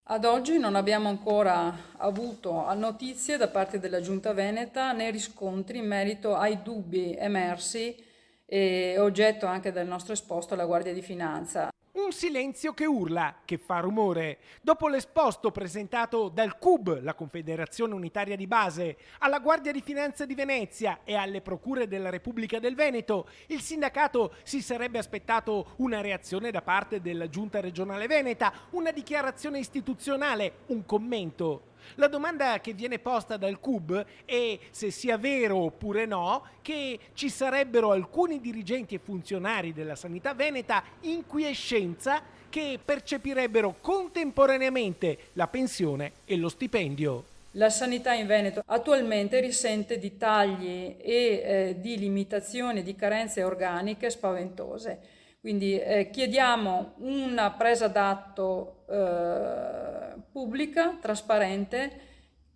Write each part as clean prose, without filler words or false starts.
Ad oggi non abbiamo ancora avuto notizie da parte della Giunta Veneta né riscontri in merito ai dubbi emersi e oggetto anche del nostro esposto alla Guardia di Finanza. Un silenzio che urla, che fa rumore. Dopo l'esposto presentato dal CUB, la Confederazione Unitaria di Base, alla Guardia di Finanza di Venezia e alle Procure della Repubblica del Veneto, il sindacato si sarebbe aspettato una reazione da parte della Giunta regionale veneta, una dichiarazione istituzionale, un commento. La domanda che viene posta dal CUB è se sia vero oppure no che ci sarebbero alcuni dirigenti e funzionari della sanità veneta in quiescenza che percepirebbero contemporaneamente la pensione e lo stipendio. La sanità in Veneto attualmente risente di tagli e di limitazioni, di carenze organiche spaventose. Quindi chiediamo una presa d'atto pubblica, trasparente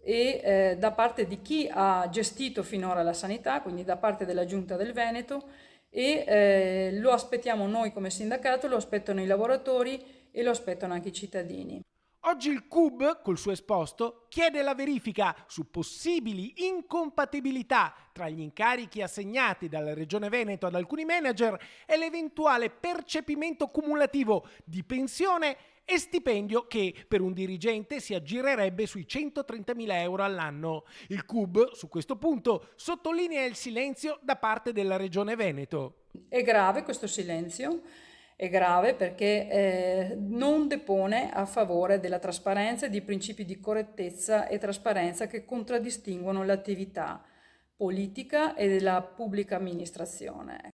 e da parte di chi ha gestito finora la sanità, quindi da parte della Giunta del Veneto e lo aspettiamo noi come sindacato, lo aspettano i lavoratori e lo aspettano anche i cittadini. Oggi il CUB, col suo esposto, chiede la verifica su possibili incompatibilità tra gli incarichi assegnati dalla Regione Veneto ad alcuni manager e l'eventuale percepimento cumulativo di pensione e stipendio che per un dirigente si aggirerebbe sui 130.000 euro all'anno. Il CUB, su questo punto, sottolinea il silenzio da parte della Regione Veneto. È grave questo silenzio, è grave perché non depone a favore della trasparenza e di principi di correttezza e trasparenza che contraddistinguono l'attività politica e della pubblica amministrazione.